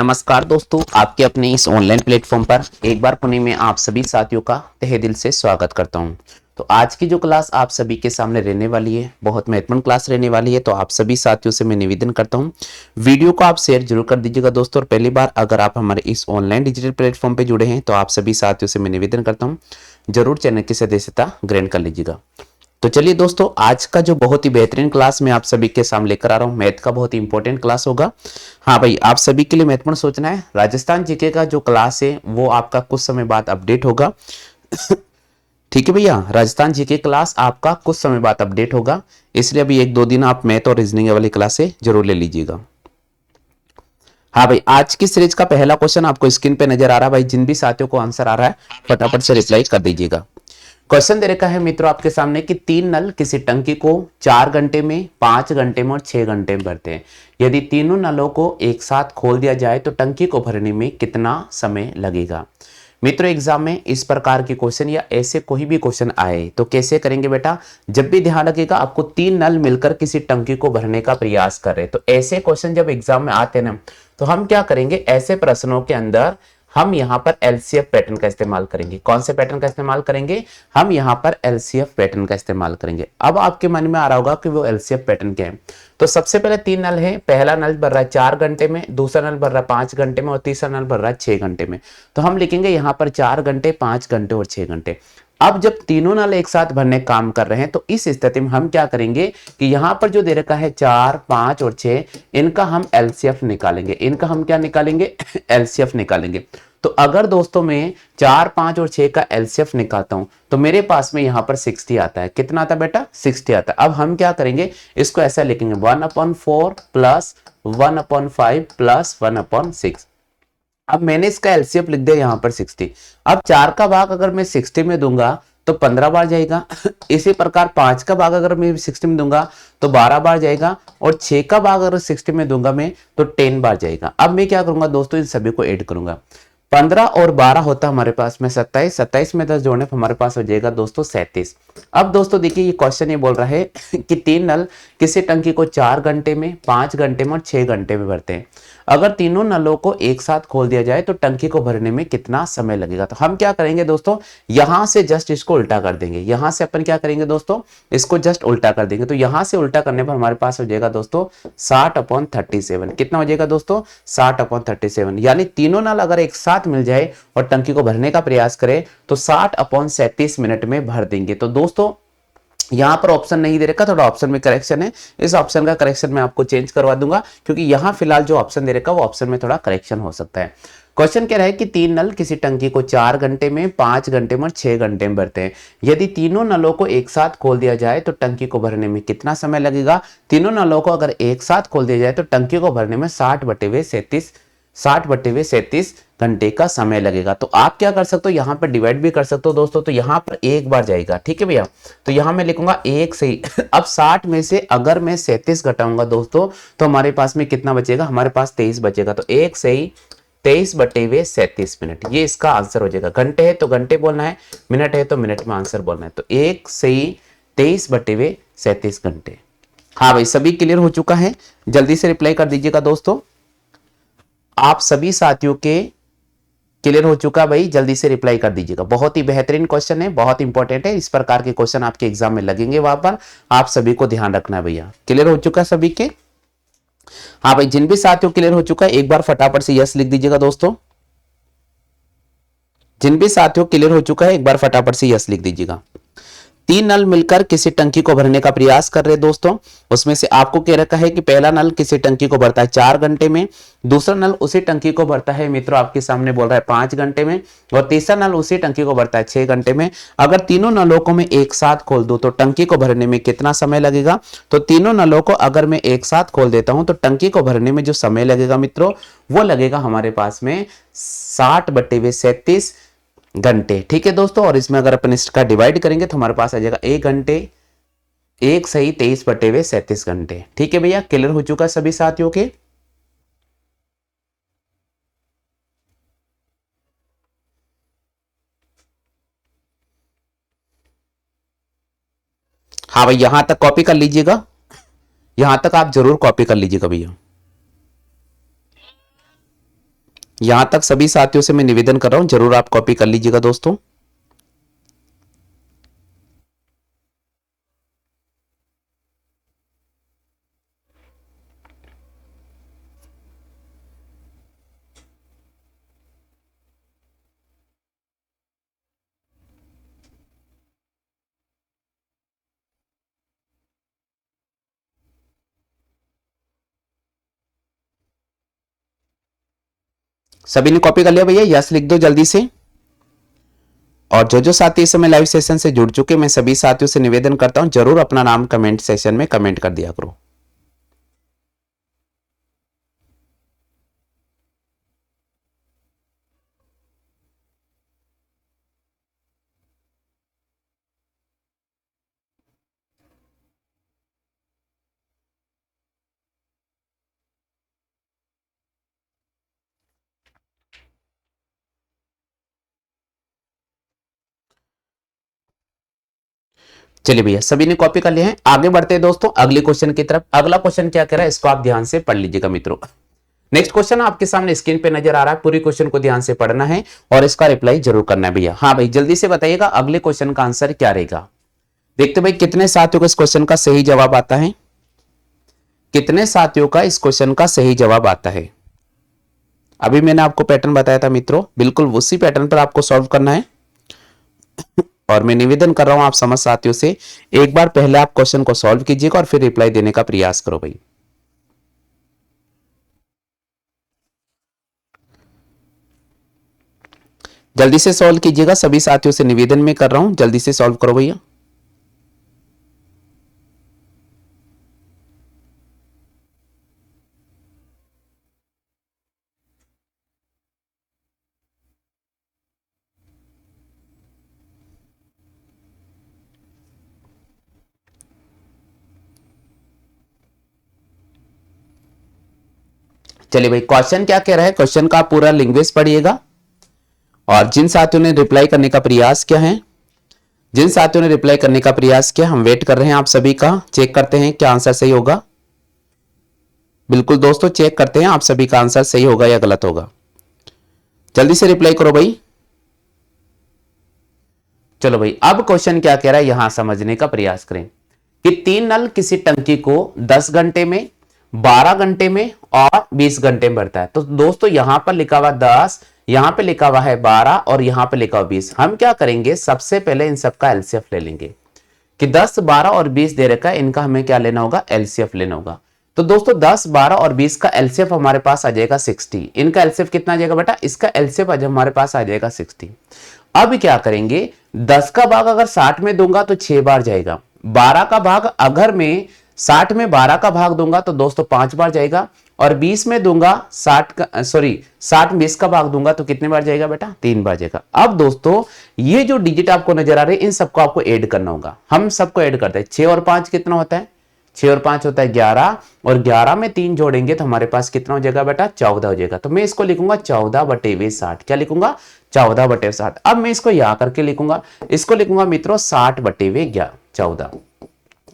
नमस्कार दोस्तों, आपके अपने इस ऑनलाइन प्लेटफॉर्म पर एक बार पुणे में आप सभी साथियों का तहे दिल से स्वागत करता हूं। तो आज की जो क्लास आप सभी के सामने रहने वाली है, बहुत महत्वपूर्ण क्लास रहने वाली है। तो आप सभी साथियों से मैं निवेदन करता हूं, वीडियो को आप शेयर जरूर कर दीजिएगा दोस्तों। और पहली बार अगर आप हमारे इस ऑनलाइन डिजिटल प्लेटफॉर्म पर जुड़े हैं तो आप सभी साथियों से मैं निवेदन करता हूँ, जरूर चैनल की सदस्यता ग्रहण कर लीजिएगा। तो चलिए दोस्तों, आज का जो बहुत ही बेहतरीन क्लास मैं आप सभी के सामने लेकर आ रहा हूँ, मैथ का बहुत ही इंपॉर्टेंट क्लास होगा। हाँ भाई, आप सभी के लिए महत्वपूर्ण सोचना है। राजस्थान जीके का जो क्लास है वो आपका कुछ समय बाद अपडेट होगा। ठीक है भैया, राजस्थान जीके क्लास आपका कुछ समय बाद अपडेट होगा, इसलिए अभी 1-2 दिन आप मैथ और रीजनिंग वाली क्लास से जरूर ले लीजिएगा। हाँ भाई, आज की सीरीज का पहला क्वेश्चन आपको स्क्रीन पे नजर आ रहा है। भाई जिन भी साथियों को आंसर आ रहा है फटाफट से रिप्लाई कर दीजिएगा। क्वेश्चन दे रखा है मित्रों आपके सामने कि 3 नल किसी टंकी को 4 घंटे में, 5 घंटे में और 6 घंटे में भरते हैं। यदि तीनों नलों को एक साथ खोल दिया जाए तो टंकी को भरने में कितना समय लगेगा। मित्रों, एग्जाम में इस प्रकार के क्वेश्चन या ऐसे कोई भी क्वेश्चन आए तो कैसे करेंगे बेटा। जब भी ध्यान रखिएगा, आपको 3 नल मिलकर किसी टंकी को भरने का प्रयास कर रहे हैं, तो ऐसे क्वेश्चन जब एग्जाम में आते हैं ना, तो हम क्या करेंगे, ऐसे प्रश्नों के अंदर हम यहां पर एलसीएफ पैटर्न का इस्तेमाल करेंगे। कौन से पैटर्न का इस्तेमाल करेंगे, हम यहां पर एलसीएफ पैटर्न का इस्तेमाल करेंगे। अब आपके मन में आ रहा होगा कि वो एलसीएफ पैटर्न क्या है। तो सबसे पहले 3 नल है, पहला नल भर रहा है 4 घंटे में, दूसरा नल भर रहा है 5 घंटे में और तीसरा नल भर रहा है 6 घंटे में। तो हम लिखेंगे यहां पर 4 घंटे, 5 घंटे और 6 घंटे। अब जब तीनों नल एक साथ भरने काम कर रहे हैं तो इस स्थिति में हम क्या करेंगे कि यहां पर जो दे रखा है 4, 5 और 6, इनका हम एलसीएफ निकालेंगे। इनका हम क्या निकालेंगे, एलसीएफ निकालेंगे। तो अगर दोस्तों मैं 4, 5 और 6 का एलसीएफ निकालता हूं तो मेरे पास में यहां पर 60 आता है। कितना आता है बेटा, 60 आता है। अब हम क्या करेंगे, इसको ऐसा लिखेंगे 1/4 प्लस 1/5 प्लस 1/6। अब मैंने इसका एलसीएफ लिख दिया यहां पर 60। अब 4 का भाग अगर मैं 60 में दूंगा तो 15 बार जाएगा। इसी प्रकार 5 का भाग अगर मैं 60 में दूंगा तो 12 बार जाएगा, और 6 का भाग अगर 60 में दूंगा मैं तो 10 बार जाएगा। अब मैं क्या करूंगा दोस्तों, इन सभी को ऐड करूंगा। 15 और 12 होता है हमारे पास में 27, 27 में 10 जोड़ने पर हमारे पास हो जाएगा दोस्तों 37। अब दोस्तों देखिए, ये क्वेश्चन ये बोल रहा है कि 3 नल किसी टंकी को 4 घंटे में, 5 घंटे में और 6 घंटे में भरते हैं। अगर तीनों नलों को एक साथ खोल दिया जाए तो टंकी को भरने में कितना समय लगेगा। तो हम क्या करेंगे दोस्तों, यहां से जस्ट इसको उल्टा कर देंगे। यहां से अपन क्या करेंगे दोस्तों, इसको जस्ट उल्टा कर देंगे। तो यहां से उल्टा करने पर हमारे पास हो जाएगा दोस्तों 60/37। कितना हो जाएगा दोस्तों, 60/37। यानी तीनों नल अगर एक साथ मिल जाए और टंकी को भरने का प्रयास करें तो 60/37 मिनट में भर देंगे। तो दोस्तों यहां पर ऑप्शन नहीं दे रखा, थोड़ा ऑप्शन में करेक्शन है। इस ऑप्शन का करेक्शन मैं आपको चेंज करवा दूंगा, क्योंकि यहां फिलहाल जो ऑप्शन दे रखा वो ऑप्शन में थोड़ा करेक्शन हो सकता है। क्वेश्चन कह रहा है कि 3 नल किसी टंकी को 4 घंटे में, 5 घंटे में और 6 घंटे में भरते हैं। यदि तीनों नलों को एक साथ खोल दिया जाए तो टंकी को भरने में कितना समय लगेगा। तीनों नलों को अगर एक साथ खोल दिया जाए तो टंकी को भरने में 60/37 घंटे का समय लगेगा। तो आप क्या कर सकते हो, यहां पर डिवाइड भी कर सकते हो दोस्तों। तो यहां पर एक बार जाएगा, ठीक है भैया। तो यहां मैं लिखूंगा एक से ही अब 60 में से अगर मैं 37 घटाऊंगा दोस्तों तो हमारे पास में कितना बचेगा, हमारे पास 23 बचेगा। तो एक से ही 23/37 मिनट, ये इसका आंसर हो जाएगा। घंटे है तो घंटे बोलना है, मिनट है तो मिनट में आंसर बोलना है। तो एक से ही 23/37 घंटे। हाँ भाई, सभी क्लियर हो चुका है, जल्दी से रिप्लाई कर दीजिएगा दोस्तों। आप सभी साथियों के क्लियर हो चुका भाई, जल्दी से रिप्लाई कर दीजिएगा। बहुत ही बेहतरीन क्वेश्चन है, बहुत इंपॉर्टेंट है। इस प्रकार के क्वेश्चन आपके एग्जाम में लगेंगे, वहां पर आप सभी को ध्यान रखना है भैया। क्लियर हो चुका है सभी के। हाँ भाई, जिन भी साथियों क्लियर हो चुका है एक बार फटाफट से यस लिख दीजिएगा दोस्तों। जिन भी साथियों क्लियर हो चुका है एक बार फटाफट से यस लिख दीजिएगा। 3 नल मिलकर किसी टंकी को भरने का प्रयास कर रहे दोस्तों। उसमें से आपको कह रखा है कि पहला नल किसी टंकी को भरता है 4 घंटे में, दूसरा नल उसी टंकी को भरता है मित्रों आपके सामने बोल रहा है 5 घंटे में, और तीसरा नल उसी टंकी को भरता है 6 घंटे में। अगर तीनों नलों को मैं एक साथ खोल दूं तो टंकी को भरने में कितना समय लगेगा। तो तीनों नलों को अगर मैं एक साथ खोल देता हूं तो टंकी को भरने में जो समय लगेगा मित्रों, वो लगेगा हमारे पास में 60/37 घंटे। ठीक है दोस्तों, और इसमें अगर अपन इसका डिवाइड करेंगे तो हमारे पास आ जाएगा 1 घंटे, एक सही 23/37 घंटे। ठीक है भैया, क्लियर हो चुका सभी साथियों के। हाँ भाई, यहां तक कॉपी कर लीजिएगा, यहां तक आप जरूर कॉपी कर लीजिएगा भैया। यहां तक सभी साथियों से मैं निवेदन कर रहा हूं, जरूर आप कॉपी कर लीजिएगा दोस्तों। सभी ने कॉपी कर लिया भैया? यस लिख दो जल्दी से। और जो जो साथी इस समय लाइव सेशन से जुड़ चुके, मैं सभी साथियों से निवेदन करता हूं, जरूर अपना नाम कमेंट सेशन में कमेंट कर दिया करो। चलिए भैया, सभी ने कॉपी कर लिया है। आगे बढ़ते हैं दोस्तों अगले क्वेश्चन की तरफ। अगला क्वेश्चन क्या कह रहा है, इसको आप ध्यान से पढ़ लीजिएगा मित्रों। नेक्स्ट क्वेश्चन आपके सामने स्क्रीन पे नजर आ रहा है, पूरी क्वेश्चन को ध्यान से पढ़ना है और इसका रिप्लाई जरूर करना है भैया। हाँ भाई, जल्दी से बताइएगा अगले क्वेश्चन का आंसर क्या रहेगा। देखते भाई कितने साथियों को इस क्वेश्चन का सही जवाब आता है, कितने साथियों का इस क्वेश्चन का सही जवाब आता है। अभी मैंने आपको पैटर्न बताया था मित्रों, बिल्कुल उसी पैटर्न पर आपको सॉल्व करना है। और मैं निवेदन कर रहा हूं आप समझ साथियों से, एक बार पहले आप क्वेश्चन को सॉल्व कीजिएगा और फिर रिप्लाई देने का प्रयास करो भाई। जल्दी से सॉल्व कीजिएगा, सभी साथियों से निवेदन में कर रहा हूं, जल्दी से सॉल्व करो भैया। चलिए भाई, क्वेश्चन क्या कह रहा है, क्वेश्चन का पूरा लैंग्वेज पढ़िएगा। और जिन साथियों ने रिप्लाई करने का प्रयास किया है, जिन साथियों ने रिप्लाई करने का प्रयास किया, हम वेट कर रहे हैं आप सभी का। चेक करते हैं क्या आंसर सही होगा। बिल्कुल दोस्तों, चेक करते हैं आप सभी का आंसर सही होगा या गलत होगा। जल्दी से रिप्लाई करो भाई। चलो भाई, अब क्वेश्चन क्या कह रहा है यहां समझने का प्रयास करें कि तीन नल किसी टंकी को 10 घंटे में, 12 घंटे में और 20 घंटे में भरता है। तो दोस्तों यहां पर लिखा हुआ 10, यहां पे लिखा हुआ है 12 और यहां पे लिखा हुआ 20। हम क्या करेंगे, सबसे पहले इन सबका एलसीएफ ले लेंगे कि 10, 12 और 20 दे रखा है, इनका हमें क्या लेना होगा, एलसीएफ लेना होगा। तो दोस्तों 10, 12 और 20 का एलसीएफ हमारे पास आ जाएगा 60। इनका एलसीएफ कितना आ जाएगा बेटा, इसका एलसीएफ आज हमारे पास आ जाएगा 60। अब क्या करेंगे, 10 का भाग अगर 60 में दूंगा तो 6 बार जाएगा। 12 का भाग अगर मैं 60 में 12 का भाग दूंगा तो दोस्तों 5 बार जाएगा। और 20 में दूंगा 60 का, सॉरी 60 में 20 का भाग दूंगा तो कितने बार जाएगा बेटा, 3 बार जाएगा। अब दोस्तों ये जो डिजिट आपको नजर आ रहे हैं, इन सबको आपको ऐड करना होगा। हम सबको ऐड करते हैं। 6 और 5 कितना होता है, 6 और 5 होता है 11, और 11 में 3 जोड़ेंगे तो हमारे पास कितना हो जाएगा बेटा, 14 हो जाएगा। तो मैं इसको लिखूंगा 14/60। क्या लिखूंगा, 14/60। अब मैं इसको यहां करके लिखूंगा, इसको लिखूंगा मित्रों 60/14।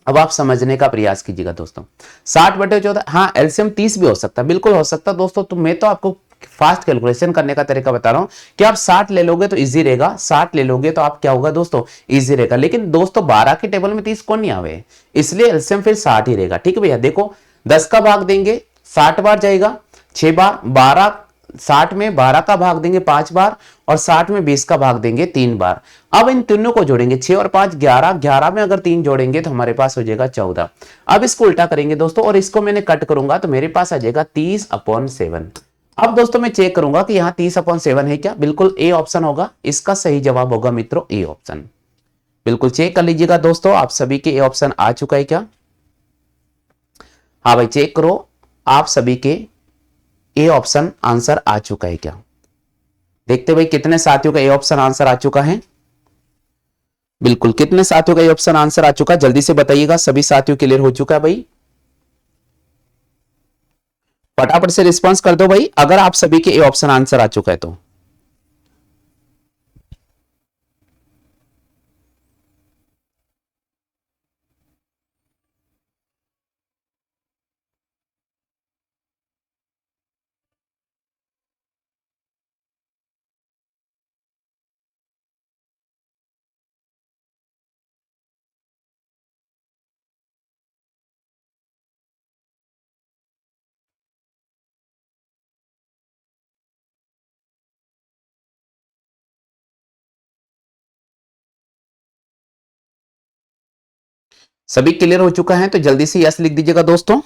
अब आप समझने का प्रयास कीजिएगा दोस्तों। 60/14, हाँ एलसीएम 30 भी हो सकता है, बिल्कुल हो सकता है दोस्तों। तो मैं तो आपको फास्ट कैलकुलेशन करने का तरीका बता रहा हूं कि आप 60 ले लोगे तो इजी रहेगा, 60 ले लोगे तो आप क्या होगा दोस्तों, इजी रहेगा। लेकिन दोस्तों 12 के टेबल में 30 कौन नहीं आवे, इसलिए एलसीएम फिर 60 ही रहेगा। ठीक है भैया, देखो 10 का भाग देंगे 60 बार जाएगा, 6 बार। 12, 60 में 12 का भाग देंगे 5 बार, और 60 में 20 का भाग देंगे 3 बार। अब इन तीनों को जोड़ेंगे, 6 और 5 11, 11 में अगर 3 जोड़ेंगे तो हमारे पास हो जाएगा 14। अब इसको उल्टा करेंगे दोस्तों और इसको मैंने कट करूंगा तो मेरे पास आ जाएगा 30/7। अब दोस्तों मैं चेक करूंगा कि यहां 30/7 है क्या, बिल्कुल ए ऑप्शन होगा, इसका सही जवाब होगा मित्रों ए ऑप्शन। बिल्कुल चेक कर लीजिएगा दोस्तों, आप सभी के ए ऑप्शन आ चुका है क्या। हाँ भाई चेक करो, आप सभी के ए ऑप्शन आंसर आ चुका है क्या। देखते भाई कितने साथियों का ए ऑप्शन आंसर आ चुका है। बिल्कुल, कितने साथियों का ये ऑप्शन आंसर आ चुका है, जल्दी से बताइएगा। सभी साथियों क्लियर हो चुका है भाई, फटाफट से रिस्पांस कर दो भाई अगर आप सभी के ए ऑप्शन आंसर आ चुका है तो। सभी क्लियर हो चुका है तो जल्दी से यस लिख दीजिएगा दोस्तों।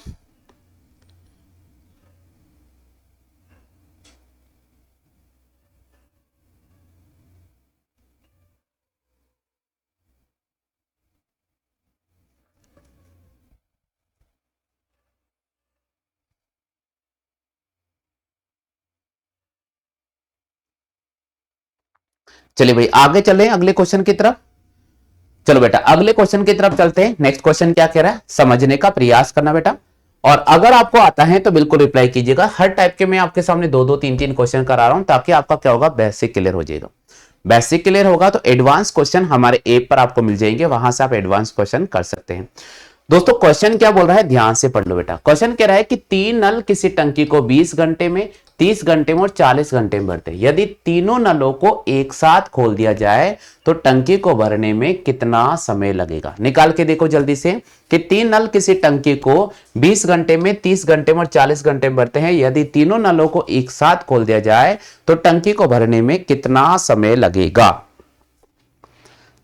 चलिए भाई आगे चले अगले क्वेश्चन की तरफ। चलो बेटा अगले क्वेश्चन की तरफ चलते हैं। नेक्स्ट क्वेश्चन क्या कह रहा है, समझने का प्रयास करना बेटा, और अगर आपको आता है तो बिल्कुल रिप्लाई कीजिएगा। हर टाइप के मैं आपके सामने दो दो तीन तीन क्वेश्चन करा रहा हूं ताकि आपका क्या होगा, बेसिक क्लियर हो जाएगा। बेसिक क्लियर होगा तो एडवांस क्वेश्चन हमारे ऐप पर आपको मिल जाएंगे, वहां से आप एडवांस क्वेश्चन कर सकते हैं। दोस्तों क्वेश्चन क्या बोल रहा है, ध्यान से पढ़ लो बेटा। क्वेश्चन कह रहा है कि तीन नल किसी टंकी को 20 घंटे में, 30 घंटे में और 40 घंटे में भरते हैं। यदि तीनों नलों को एक साथ खोल दिया जाए तो टंकी को भरने में कितना समय लगेगा। निकाल के देखो जल्दी से कि तीन नल किसी टंकी को 20 घंटे में, 30 घंटे में और 40 घंटे में भरते हैं। यदि तीनों नलों को एक साथ खोल दिया जाए तो टंकी को भरने में कितना समय लगेगा।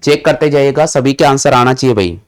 चेक करते जाइएगा, सभी के आंसर आना चाहिए भाई।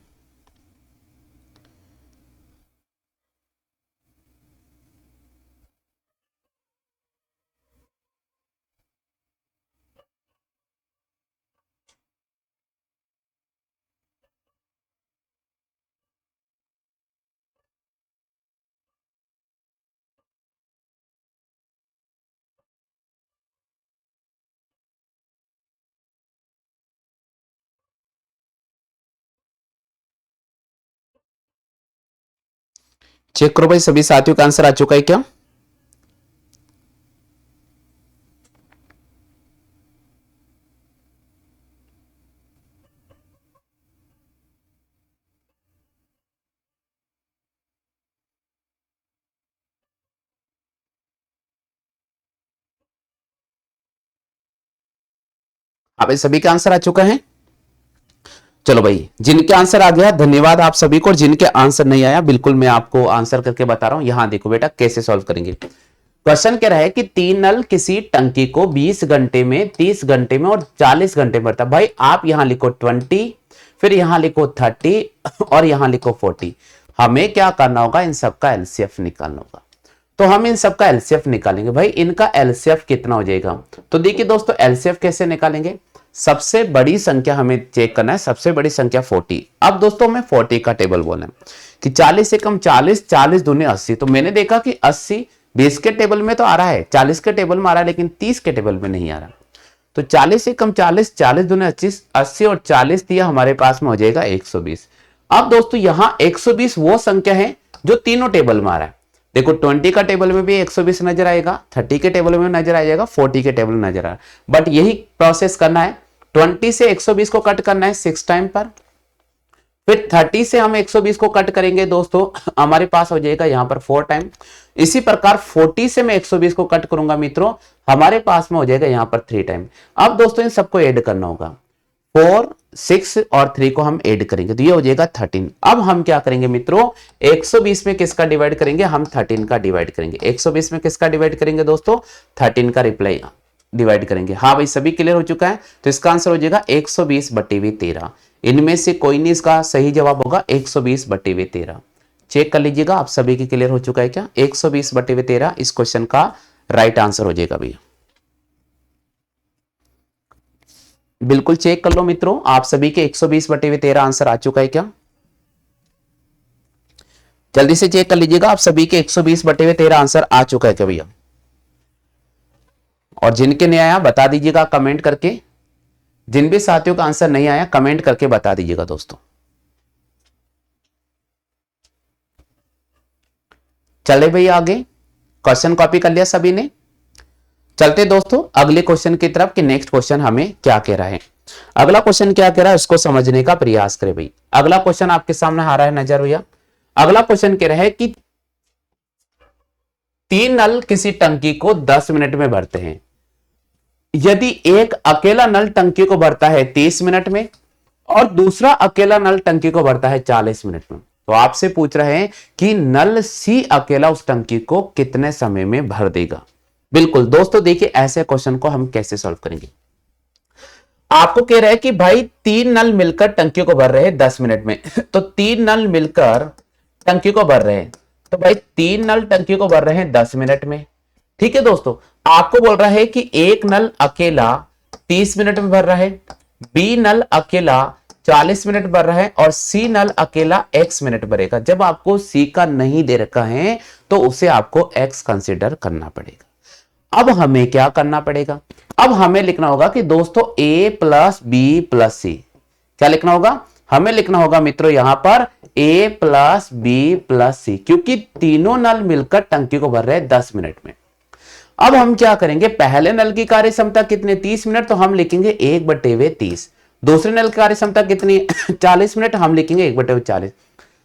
चेक करो भाई, सभी साथियों का आंसर आ चुका है क्या। हाँ भाई सभी का आंसर आ चुका है। चलो भाई जिनके आंसर आ गया धन्यवाद आप सभी को, और जिनके आंसर नहीं आया बिल्कुल मैं आपको आंसर करके बता रहा हूं। यहां देखो बेटा कैसे सॉल्व करेंगे। क्वेश्चन कह रहा है कि तीन नल किसी टंकी को 20 घंटे में, 30 घंटे में और 40 घंटे में भरता है। भाई आप यहां लिखो 20, फिर यहां लिखो 30 और यहां लिखो 40। हमें क्या करना होगा, इन सबका एलसीएफ निकालना होगा। तो हम इन सबका एलसीएफ निकालेंगे। भाई इनका एलसीएफ कितना हो जाएगा, तो देखिए दोस्तों एलसीएफ कैसे निकालेंगे। सबसे बड़ी संख्या हमें चेक करना है, सबसे बड़ी संख्या 40। अब दोस्तों हमें 40 का टेबल बोलना है कि 40 से कम 40, 40 दूनी 80। तो मैंने देखा कि 80 20 के टेबल में तो आ रहा है, 40 के टेबल में आ रहा है, लेकिन 30 के टेबल में नहीं आ रहा। तो 40 से कम 40, 40 दूनी 25, 80 और 40 दिया हमारे पास में हो जाएगा 120। अब दोस्तों यहां 120 वो संख्या है जो तीनों टेबल में आ रहा है। देखो 20 का टेबल में भी 120 नजर आएगा, 30 के टेबल में नजर आ जाएगा, 40 के टेबल में नजर आ, बट यही प्रोसेस करना है। 20 से 120 को कट करना है 6 टाइम पर, फिर 30 से हम 120 को कट करेंगे दोस्तों, हमारे पास हो जाएगा यहां पर 4 टाइम। इसी प्रकार 40 से मैं 120 को कट करूंगा मित्रों, हमारे पास में हो जाएगा यहां पर 3 टाइम। अब दोस्तों इन सबको ऐड करना होगा, 4, 6 और 3 को हम ऐड करेंगे तो ये हो जाएगा 13। अब हम क्या करेंगे मित्रों, 120 में किसका डिवाइड करेंगे, हम 13 का डिवाइड करेंगे। 120 में किसका डिवाइड करेंगे दोस्तों, 13 का रिप्लाई डिवाइड करेंगे। हाँ भाई सभी क्लियर हो चुका है, तो इसका आंसर हो जाएगा 120 बटे 13। इनमें से कोई नहीं इसका सही जवाब होगा 120 बटे 13। चेक कर लीजिएगा आप सभी की क्लियर हो चुका है क्या। 120 बटे 13 इस क्वेश्चन का राइट आंसर हो जाएगा भैया। बिल्कुल चेक कर लो मित्रों, आप सभी के 120 बटे 13 आंसर आ चुका है क्या। जल्दी से चेक कर लीजिएगा आप सभी के 120 बटे 13 आंसर आ चुका है क्या भैया। और जिनके नहीं आया बता दीजिएगा कमेंट करके, जिन भी साथियों का आंसर नहीं आया कमेंट करके बता दीजिएगा दोस्तों। चले भैया आगे, क्वेश्चन कॉपी कर लिया सभी ने। चलते दोस्तों अगले क्वेश्चन की तरफ कि नेक्स्ट क्वेश्चन हमें क्या कह रहा है। अगला क्वेश्चन क्या कह रहा है उसको समझने का प्रयास करें भाई। अगला क्वेश्चन आपके सामने आ रहा है नजर भैया। अगला क्वेश्चन कह रहा है कि तीन नल किसी टंकी को 10 मिनट में भरते हैं। यदि एक अकेला नल टंकी को भरता है 30 मिनट में और दूसरा अकेला नल टंकी को भरता है 40 मिनट में, तो आपसे पूछ रहे हैं कि नल सी अकेला उस टंकी को कितने समय में भर देगा। बिल्कुल दोस्तों देखिए ऐसे क्वेश्चन को हम कैसे सॉल्व करेंगे। आपको कह रहा है कि भाई 3 नल मिलकर टंकी को भर रहे हैं 10 मिनट में तो 3 नल मिलकर टंकी को भर रहे हैं, तो भाई 3 नल टंकी को भर रहे हैं 10 मिनट में। ठीक है दोस्तों, आपको बोल रहा है कि एक नल अकेला 30 मिनट में भर रहा है, बी नल अकेला 40 मिनट भर रहा है और सी नल अकेला x मिनट भरेगा। जब आपको सी का नहीं दे रखा है तो उसे आपको x कंसीडर करना पड़ेगा। अब हमें क्या करना पड़ेगा, अब हमें लिखना होगा कि दोस्तों a प्लस बी प्लस सी, क्या लिखना होगा, हमें लिखना होगा मित्रों यहां पर a प्लस बी प्लस सी, क्योंकि तीनों नल मिलकर टंकी को भर रहे हैं 10 मिनट में। अब हम क्या करेंगे, पहले नल की कार्य क्षमता कितनी 30 मिनट, तो हम लिखेंगे 1/30। दूसरे नल की कार्य क्षमता कितनी 40 मिनट, हम लिखेंगे 1/40।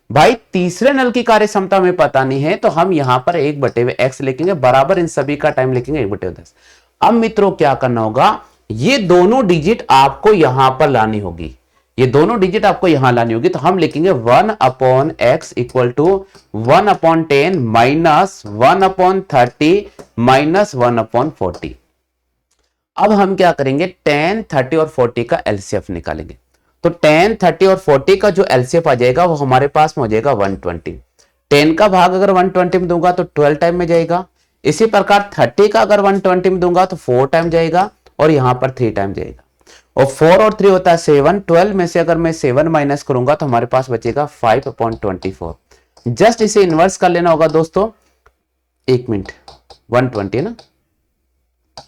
भाई तीसरे नल की कार्य क्षमता में पता नहीं है तो हम यहां पर 1/x लिखेंगे, बराबर इन सभी का टाइम लिखेंगे 1/10। अब मित्रों क्या करना होगा, ये दोनों डिजिट आपको यहां पर लानी होगी, ये दोनों डिजिट आपको यहां लानी होगी, तो हम लिखेंगे 1/x equal to 1/10 minus 1/30 minus 1/40। अब हम क्या करेंगे, 10, 30 और 40 का एलसीएफ निकालेंगे। तो 10, 30 और 40 का जो एलसीएफ आ जाएगा वो हमारे पास में हो जाएगा 120। 10 का भाग अगर 120 में दूंगा तो 12 टाइम में जाएगा, इसी प्रकार 30 का अगर 120 में दूंगा तो 4 टाइम जाएगा और यहां पर 3 टाइम जाएगा। और 4 और 3 होता है 7, 12 में से अगर मैं 7 माइनस करूंगा तो हमारे पास बचेगा 5/24। जस्ट इसे इन्वर्स कर लेना होगा दोस्तों, 1 मिनट, 120 है ना,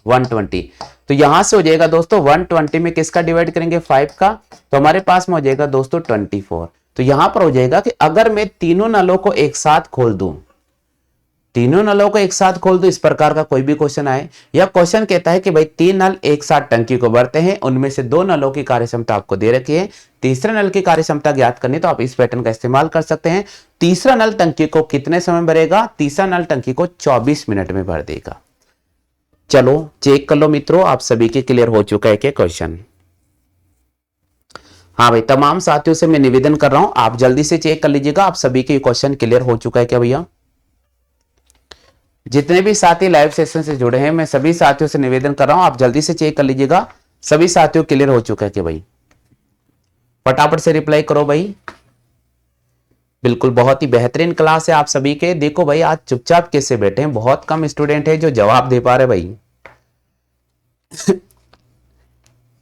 120, तो यहां से हो जाएगा दोस्तों 120 में किसका डिवाइड करेंगे 5 का, तो हमारे पास में हो जाएगा दोस्तों 24। तो यहां पर हो जाएगा कि अगर मैं तीनों नलों को एक साथ खोल दूं, तीनों नलों को एक साथ खोल दूं, इस प्रकार का कोई भी क्वेश्चन आए, या क्वेश्चन कहता है कि भाई 3 नल एक साथ टंकी को भरते हैं, उनमें से 2 नलों की कार्यक्षमता आपको दे रखी है, तीसरे नल की कार्यक्षमता ज्ञात करनी, तो आप इस पैटर्न का इस्तेमाल कर सकते हैं। तीसरा नल टंकी को कितने समय भरेगा, तीसरा नल टंकी को 24 मिनट में भर देगा। चलो चेक कर लो मित्रों, आप सभी के क्लियर हो चुका है क्या क्वेश्चन। हाँ भाई, तमाम साथियों से मैं निवेदन कर रहा हूं, आप जल्दी से चेक कर लीजिएगा आप सभी के क्वेश्चन क्लियर हो चुका है क्या भैया। जितने भी साथी लाइव सेशन से जुड़े हैं मैं सभी साथियों से निवेदन कर रहा हूं, आप जल्दी से चेक कर लीजिएगा सभी साथियों क्लियर हो चुका है क्या भाई। फटाफट से रिप्लाई करो भाई। बिल्कुल, बहुत ही बेहतरीन क्लास है आप सभी के। देखो भाई, आज चुपचाप कैसे बैठे हैं, बहुत कम स्टूडेंट है जो जवाब दे पा रहे भाई।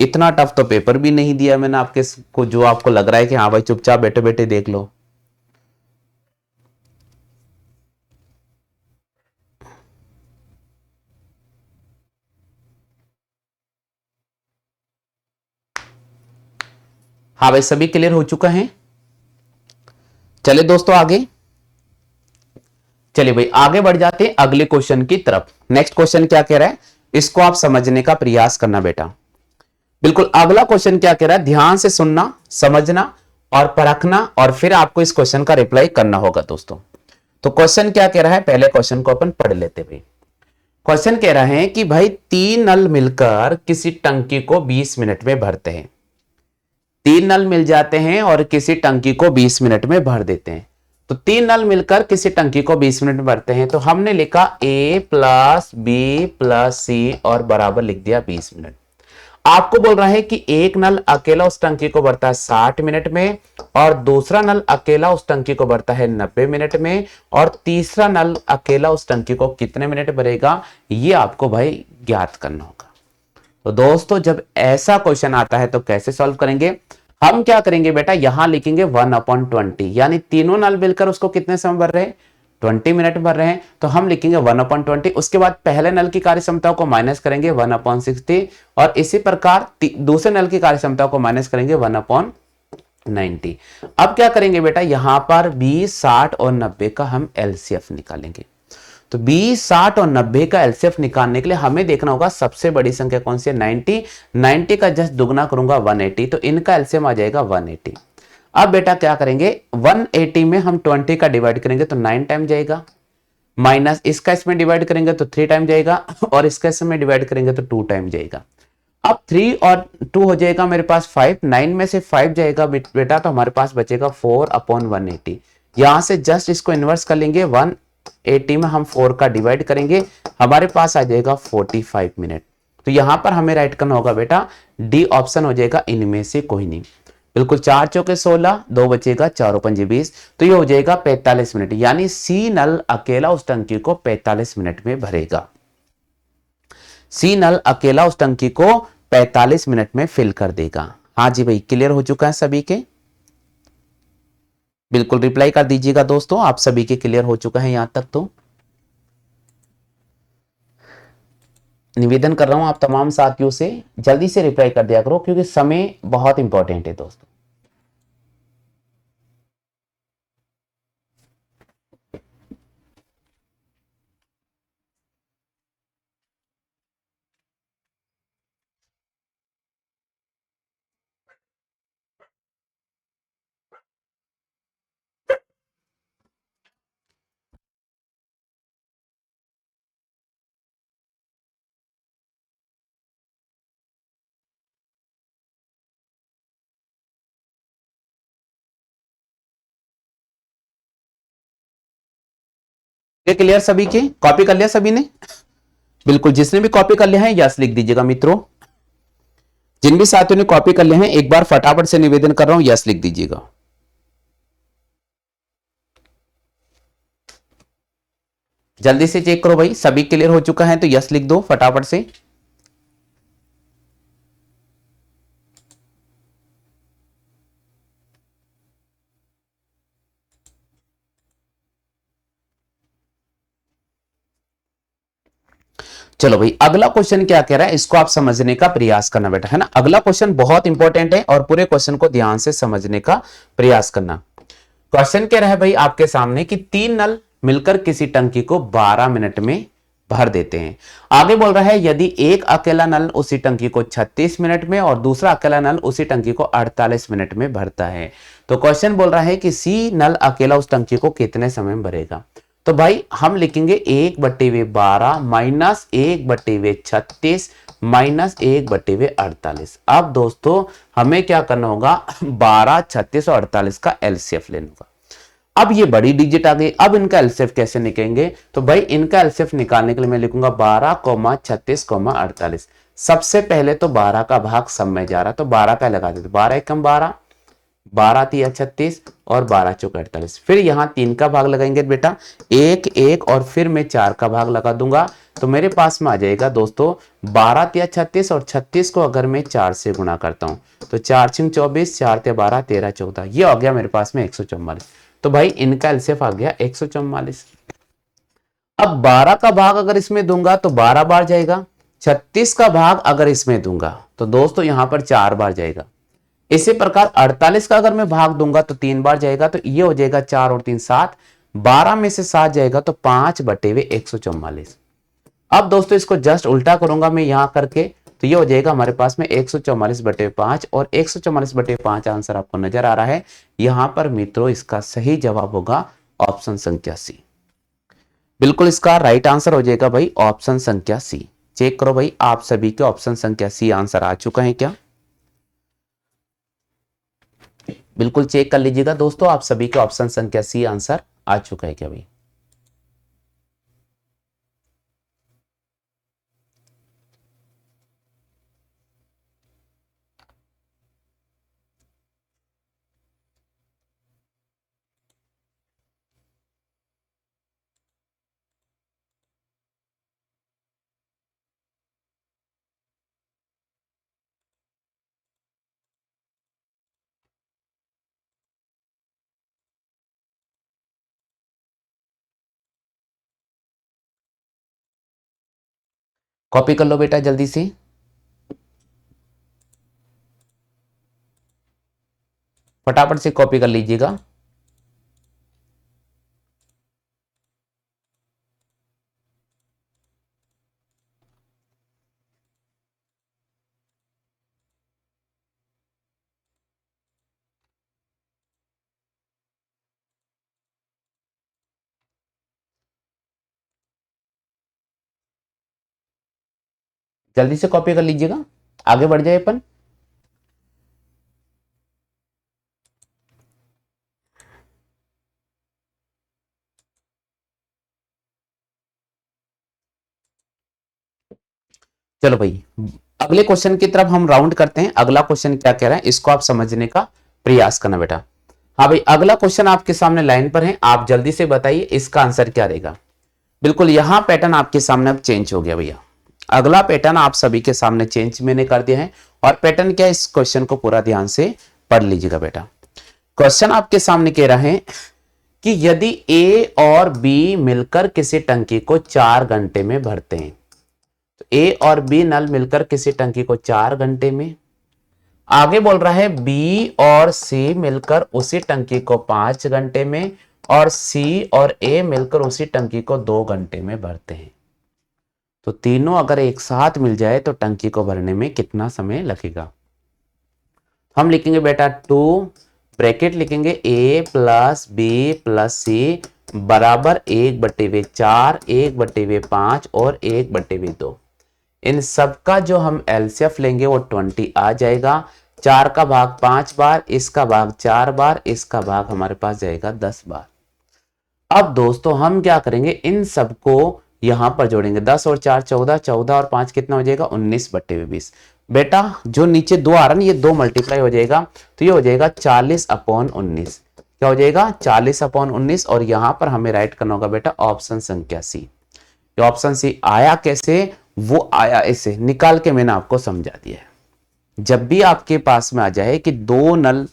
इतना टफ तो पेपर भी नहीं दिया मैंने आपके को, जो आपको लग रहा है कि हाँ भाई चुपचाप बैठे बैठे देख लो। हाँ भाई, सभी क्लियर हो चुका है। चले दोस्तों आगे, चलिए भाई आगे बढ़ जाते हैं अगले क्वेश्चन की तरफ। नेक्स्ट क्वेश्चन क्या कह रहा है, इसको आप समझने का प्रयास करना बेटा। बिल्कुल, अगला क्वेश्चन क्या कह रहा है, ध्यान से सुनना, समझना और परखना, और फिर आपको इस क्वेश्चन का रिप्लाई करना होगा दोस्तों। तो क्वेश्चन क्या कह रहा है, पहले क्वेश्चन को अपन पढ़ लेते भाई। क्वेश्चन कह रहा है कि भाई 3 नल मिलकर किसी टंकी को 20 मिनट में भरते हैं। 3 नल मिल जाते हैं और किसी टंकी को 20 मिनट में भर देते हैं। तो 3 नल मिलकर किसी टंकी को 20 मिनट में भरते हैं, तो हमने लिखा a प्लस बी प्लस सी और बराबर लिख दिया 20 मिनट। आपको बोल रहा है कि एक नल अकेला उस टंकी को भरता है 60 मिनट में, और दूसरा नल अकेला उस टंकी को भरता है 90 मिनट में, और तीसरा नल अकेला उस टंकी को कितने मिनट भरेगा, ये आपको भाई ज्ञात करना होगा। तो दोस्तों जब ऐसा क्वेश्चन आता है तो कैसे सॉल्व करेंगे, हम क्या करेंगे बेटा, यहां लिखेंगे 1/20, यानी तीनों नल मिलकर उसको कितने समय भर रहे हैं 20 मिनट भर रहे हैं, तो हम लिखेंगे 1/20। उसके बाद पहले नल की कार्यक्षमता को माइनस करेंगे 1/60, और इसी प्रकार दूसरे नल की कार्यक्षमता को माइनस करेंगे 1/90। अब क्या करेंगे बेटा, यहां पर 20, 60 और 90 का हम एलसीएफ निकालेंगे। तो 20, 60 और 90 का एलसीएफ निकालने के लिए हमें देखना होगा सबसे बड़ी संख्या कौन सी है 90। 90 का जस्ट दुगना करूंगा 180, तो इनका एलसीएम आ जाएगा 180। अब बेटा क्या करेंगे, 180 में हम 20 का डिवाइड करेंगे तो 9 टाइम जाएगा, माइनस इसका इसमें डिवाइड करेंगे तो 3 टाइम जाएगा, और इसका इसमें डिवाइड करेंगे तो 2 टाइम जाएगा। अब 3 और 2 हो जाएगा मेरे पास 5, 9 में से 5 जाएगा बेटा, तो हमारे पास बचेगा 4/180। यहां से जस्ट इसको इन्वर्स कर लेंगे, 180 में हम 4 का डिवाइड करेंगे, हमारे पास आ जाएगा 45 मिनट। तो यहां पर हमें राइट करना होगा बेटा डी ऑप्शन हो जाएगा इनमें से कोई नहीं। बिल्कुल, 4 चौके 16, 2 बचेगा, 4 पंजे 20, तो ये हो जाएगा 45 मिनट, यानी सी नल अकेला उस टंकी को 45 मिनट में भरेगा। सी नल अकेला उस टंकी को 45 मिनट में फिल कर देगा। हाँ जी भाई, क्लियर हो चुका है सभी के? बिल्कुल रिप्लाई कर दीजिएगा दोस्तों, आप सभी के क्लियर हो चुका है यहां तक तो। निवेदन कर रहा हूं आप तमाम साथियों से जल्दी से रिप्लाई कर दिया करो, क्योंकि समय बहुत इंपॉर्टेंट है दोस्तों। क्लियर सभी के? कॉपी कर लिया सभी ने? बिल्कुल, जिसने भी कॉपी कर लिया है यस लिख दीजिएगा मित्रों। जिन भी साथियों ने कॉपी कर लिया है एक बार फटाफट से निवेदन कर रहा हूं, यस लिख दीजिएगा। जल्दी से चेक करो भाई, सभी क्लियर हो चुका है तो यस लिख दो फटाफट से। चलो भाई, अगला क्वेश्चन क्या कह रहा है इसको आप समझने का प्रयास करना बेटा, है ना। अगला क्वेश्चन बहुत इंपॉर्टेंट है और पूरे क्वेश्चन को ध्यान से समझने का प्रयास करना। क्वेश्चन कह रहा है भाई आपके सामने कि 3 नल मिलकर किसी टंकी को 12 मिनट में भर देते हैं। आगे बोल रहा है यदि एक अकेला नल उसी टंकी को 36 मिनट में और दूसरा अकेला नल उसी टंकी को 48 मिनट में भरता है, तो क्वेश्चन बोल रहा है कि सी नल अकेला उस टंकी को कितने समय में भरेगा। तो भाई हम लिखेंगे 1/12 माइनस 1/36 माइनस 1/48। अब दोस्तों हमें क्या करना होगा, 12, 36 और 48 का एलसीएफ लेना होगा। अब ये बड़ी डिजिट आ गई, अब इनका एलसीएफ कैसे निकालेंगे, तो भाई इनका एलसीएफ निकालने के लिए मैं लिखूंगा 12, 36, 48। सबसे पहले तो 12 का भाग सब में जा रहा, तो 12 का लगा देते, 12 एकम 12, 12 तिया 36 और 12 चौक 48। फिर यहां 3 का भाग लगाएंगे बेटा, 1 1 और फिर मैं 4 का भाग लगा दूंगा, तो मेरे पास में आ जाएगा दोस्तों 12 तिया 36 और 36 को अगर मैं 4 से गुणा करता हूं तो 4 छिंग 24, 4 तिया 12, 13 14, ये आ गया मेरे पास में 144। तो भाई इनका एलसीएफ आ गया 144। अब 12 का भाग अगर इसमें दूंगा तो 12 बार जाएगा, 36 का भाग अगर इसमें दूंगा तो दोस्तों यहां पर 4 बार जाएगा। इसी प्रकार 48 का अगर मैं भाग दूंगा तो 3 बार जाएगा, तो ये हो जाएगा 4 और 3 7, 12 में से 7 जाएगा तो 5/144। अब दोस्तों इसको जस्ट उल्टा करूंगा मैं यहां करके, तो ये हो जाएगा हमारे पास में 144/5 और 144/5 आंसर आपको नजर आ रहा है। यहां पर मित्रों इसका सही जवाब होगा ऑप्शन संख्या सी। बिल्कुल इसका राइट आंसर हो जाएगा भाई ऑप्शन संख्या सी। चेक करो भाई आप सभी के ऑप्शन संख्या सी आंसर आ चुका है क्या? बिल्कुल चेक कर लीजिएगा दोस्तों, आप सभी के ऑप्शन संख्या सी आंसर आ चुका है क्या भाई? कॉपी कर लो बेटा जल्दी से। फटाफट से कॉपी कर लीजिएगा। जल्दी से कॉपी कर लीजिएगा, आगे बढ़ जाए अपन। चलो भाई, अगले क्वेश्चन की तरफ हम राउंड करते हैं। अगला क्वेश्चन क्या कह रहा है इसको आप समझने का प्रयास करना बेटा। हाँ भाई, अगला क्वेश्चन आपके सामने लाइन पर है, आप जल्दी से बताइए इसका आंसर क्या रहेगा। बिल्कुल यहां पैटर्न आपके सामने अब चेंज हो गया भैया। अगला पैटर्न आप सभी के सामने चेंज मैंने कर दिया है। और पैटर्न क्या है, इस क्वेश्चन को पूरा ध्यान से पढ़ लीजिएगा बेटा। क्वेश्चन आपके सामने कह रहा है कि यदि ए और बी मिलकर किसी टंकी को 4 घंटे में भरते हैं, तो ए और बी नल मिलकर किसी टंकी को 4 घंटे में, आगे बोल रहा है बी और सी मिलकर उसी टंकी को 5 घंटे में, और सी और ए मिलकर उसी टंकी को 2 घंटे में भरते हैं। तो तीनों अगर एक साथ मिल जाए तो टंकी को भरने में कितना समय लगेगा। हम लिखेंगे बेटा 2 ब्रैकेट लिखेंगे a प्लस बी प्लस सी बराबर 1/4, 1/5 और 1/2। इन सब का जो हम एलसीएफ लेंगे वो 20 आ जाएगा। 4 का भाग 5 बार, इसका भाग 4 बार, इसका भाग हमारे पास जाएगा 10 बार। अब दोस्तों हम क्या करेंगे, इन सबको यहां पर जोड़ेंगे। 10 और 4 14, 14 और 5 कितना हो जाएगा 19/20। बेटा जो नीचे 2 आ रहा है ना, ये 2 मल्टीप्लाई हो जाएगा, तो ये हो जाएगा 40/19। क्या हो जाएगा 40/19। और यहां पर हमें राइट करना होगा बेटा ऑप्शन संख्या सी। ये ऑप्शन सी आया कैसे, वो आया ऐसे निकाल के मैंने आपको समझा दिया है। जब भी आपके पास में आ जाए कि दो नल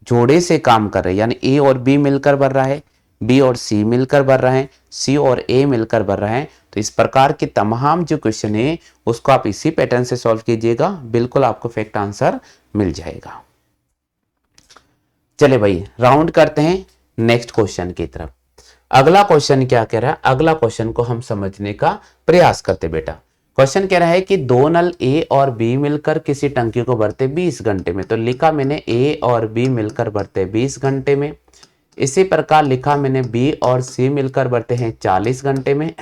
जोड़े से काम कर रहे हैं, यानी ए और बी मिलकर भर रहा है, बी और सी मिलकर भर रहे हैं, सी और ए मिलकर भर रहे हैं, तो इस प्रकार के तमाम जो क्वेश्चन है उसको आप इसी पैटर्न से सॉल्व कीजिएगा, बिल्कुल आपको फैक्ट आंसर मिल जाएगा। चले भाई राउंड करते हैं नेक्स्ट क्वेश्चन की तरफ। अगला क्वेश्चन क्या कह रहा है, अगला क्वेश्चन को हम समझने का प्रयास करते बेटा। क्वेश्चन कह रहा है कि दो नल ए और बी मिलकर किसी टंकी को भरते 20 घंटे में। तो लिखा मैंने ए और बी मिलकर भरते 20 घंटे में। इसी प्रकार लिखा मैंने बी और सी मिलकर भरते हैं 40 घंटे में।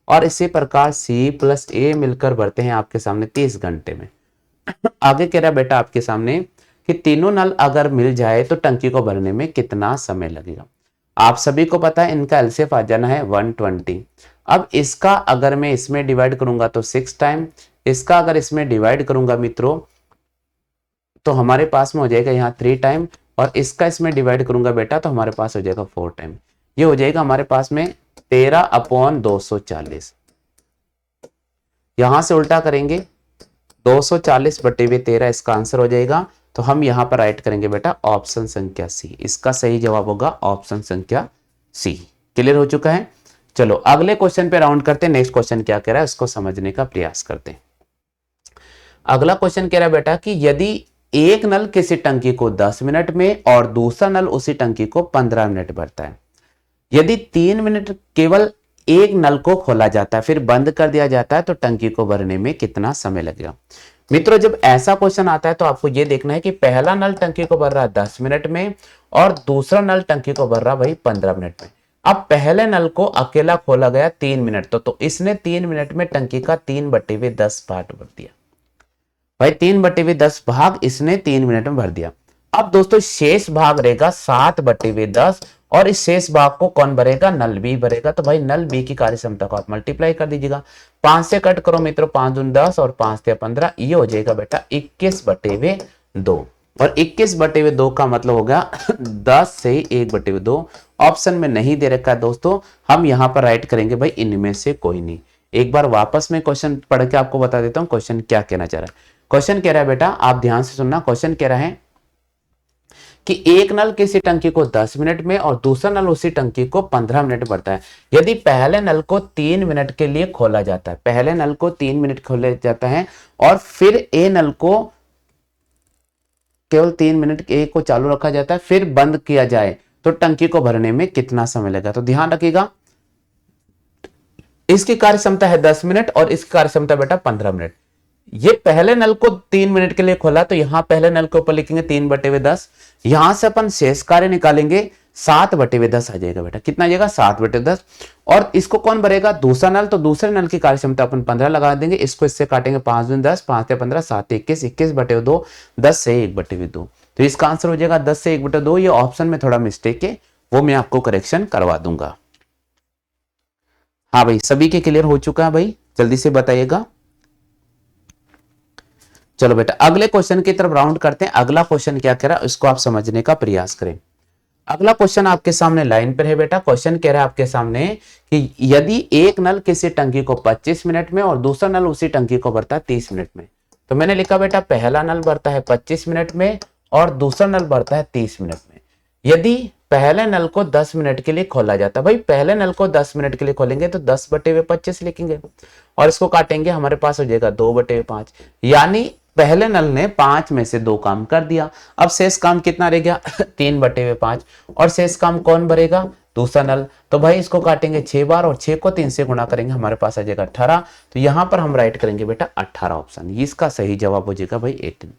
और इसी प्रकार सी प्लस ए मिलकर भरते हैं आपके सामने 30 घंटे में। आगे कह रहा है बेटा आपके सामने कि तीनों नल अगर मिल जाए तो टंकी को भरने में कितना समय लगेगा। आप सभी को पता है इनका एलसीएफ आ जाना है 120। अब इसका अगर मैं इसमें डिवाइड करूंगा तो 6 टाइम, इसका अगर इसमें डिवाइड करूंगा मित्रों तो हमारे पास में हो जाएगा यहाँ 3 टाइम, और इसका इसमें डिवाइड करूंगा बेटा तो हमारे पास हो जाएगा 4 टाइम। ये हो जाएगा हमारे पास में 13/240। यहां से उल्टा करेंगे 240/13 इसका आंसर हो जाएगा। तो हम यहां पर राइट करेंगे बेटा ऑप्शन संख्या सी। इसका सही जवाब होगा ऑप्शन संख्या सी। क्लियर हो चुका है। चलो अगले क्वेश्चन पे राउंड करते हैं। नेक्स्ट क्वेश्चन क्या कह रहा है उसको समझने का प्रयास करते हैं। अगला क्वेश्चन कह रहा है बेटा कि यदि एक नल किसी टंकी को 10 मिनट में और दूसरा नल उसी टंकी को 15 मिनट भरता है, यदि 3 मिनट केवल एक नल को खोला जाता है फिर बंद कर दिया जाता है तो टंकी को भरने में कितना समय लगेगा। मित्रों जब ऐसा क्वेश्चन आता है तो आपको यह देखना है कि पहला नल टंकी को भर रहा है 10 मिनट में और दूसरा नल टंकी को भर रहा है भाई 15 मिनट में। अब पहले नल को अकेला खोला गया 3 मिनट तो इसने 3 मिनट में टंकी का 3/10 पार्ट भर दिया भाई। 3/10 भाग इसने 3 मिनट में भर दिया। अब दोस्तों शेष भाग रहेगा 7/10 और इस शेष भाग को कौन भरेगा, नल बी भरेगा। तो भाई नल बी की कार्य क्षमता को आप मल्टीप्लाई कर दीजिएगा। 5 से कट करो मित्रों, 5 दूनी 10 और 5 से 15, ये हो जाएगा बेटा 21/2। और 21/2 का मतलब हो गया 10 से 1/2। ऑप्शन में नहीं दे रखा है दोस्तों, हम यहां पर राइट करेंगे भाई इनमें से कोई नहीं। एक बार वापस में क्वेश्चन पढ़ के आपको बता देता हूं क्वेश्चन क्या कहना चाह रहा है। क्वेश्चन कह रहा है बेटा, आप ध्यान से सुनना। क्वेश्चन कह रहा है कि एक नल किसी टंकी को 10 मिनट में और दूसरा नल उसी टंकी को 15 मिनट भरता है। यदि पहले नल को 3 मिनट के लिए खोला जाता है, पहले नल को 3 मिनट खोला जाता है और फिर ए नल को केवल 3 मिनट ए को चालू रखा जाता है फिर बंद किया जाए तो टंकी को भरने में कितना समय लगेगा। तो ध्यान रखिएगा इसकी कार्य क्षमता है 10 मिनट और इसकी कार्य क्षमता बेटा 15 मिनट। ये पहले नल को 3 मिनट के लिए खोला तो यहां पहले नल के ऊपर लिखेंगे 3/10। यहां से अपन शेष कार्य निकालेंगे 7/10 आ जाएगा बेटा। कितना आ जाएगा 7/10। और इसको कौन भरेगा, दूसरा नल। तो दूसरे नल की कार्य क्षमता अपन 15 लगा देंगे। इसको इससे काटेंगे 5 दूनी 10, 5 से 15, 7 21, 21/2, 10 से 1/2। तो इसका आंसर हो जाएगा 10 से 1/2। ये ऑप्शन में थोड़ा मिस्टेक है, वो मैं आपको करेक्शन करवा दूंगा। हाँ भाई सभी के क्लियर हो चुका है भाई, जल्दी से बताइएगा। चलो बेटा अगले क्वेश्चन की तरफ राउंड करते हैं। अगला क्वेश्चन क्या कह रहा है इसको आप समझने का प्रयास करें। अगला क्वेश्चन आपके सामने लाइन पर है बेटा। क्वेश्चन कह रहा है आपके सामने कि यदि एक नल किसी टंकी को 25 मिनट में और दूसरा नल उसी टंकी को भरता है 30 मिनट में, तो मैंने लिखा बेटा पहला नल भरता है 25 मिनट में और दूसरा नल भरता है 30 मिनट में। यदि पहले नल को 10 मिनट के लिए खोला जाता है, भाई पहले नल को 10 मिनट के लिए खोलेंगे तो 10/25 लिखेंगे और इसको काटेंगे, हमारे पास हो जाएगा 2/5, यानी पहले नल ने 5 में से 2 काम कर दिया। अब शेष काम कितना रह गया 3/5 और शेष काम कौन भरेगा, दूसरा नल। तो भाई इसको काटेंगे 6 बार और 6 को 3 से गुणा करेंगे, हमारे पास आ जाएगा 18। तो यहां पर हम राइट करेंगे बेटा 18 ऑप्शन, इसका सही जवाब हो जाएगा भाई 18।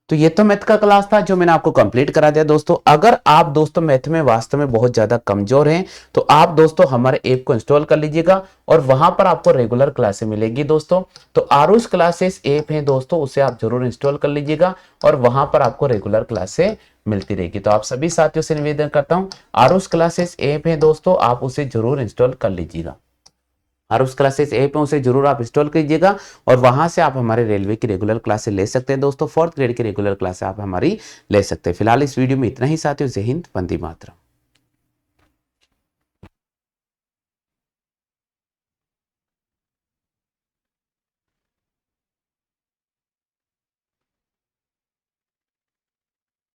तो ये तो मैथ का क्लास था जो मैंने आपको कंप्लीट करा दिया दोस्तों। अगर आप दोस्तों मैथ में वास्तव में बहुत ज्यादा कमजोर हैं तो आप दोस्तों हमारे ऐप को इंस्टॉल कर लीजिएगा और वहां पर आपको रेगुलर क्लासेस मिलेगी दोस्तों। तो आरुष क्लासेस ऐप है दोस्तों, उसे आप जरूर इंस्टॉल कर लीजिएगा और वहां पर आपको रेगुलर क्लासेस मिलती रहेगी। तो आप सभी साथियों से निवेदन करता हूं, आरुष क्लासेस ऐप है दोस्तों, आप उसे जरूर इंस्टॉल कर लीजिएगा। आरुष क्लासेस ऐप है उसे जरूर आप इंस्टॉल कीजिएगा और वहां से आप हमारे रेलवे की रेगुलर क्लासेस ले सकते हैं दोस्तों। 4th ग्रेड की रेगुलर क्लास आप हमारी ले सकते हैं। फिलहाल इस वीडियो में इतना ही साथियों, जय हिंद, वंदे मातरम।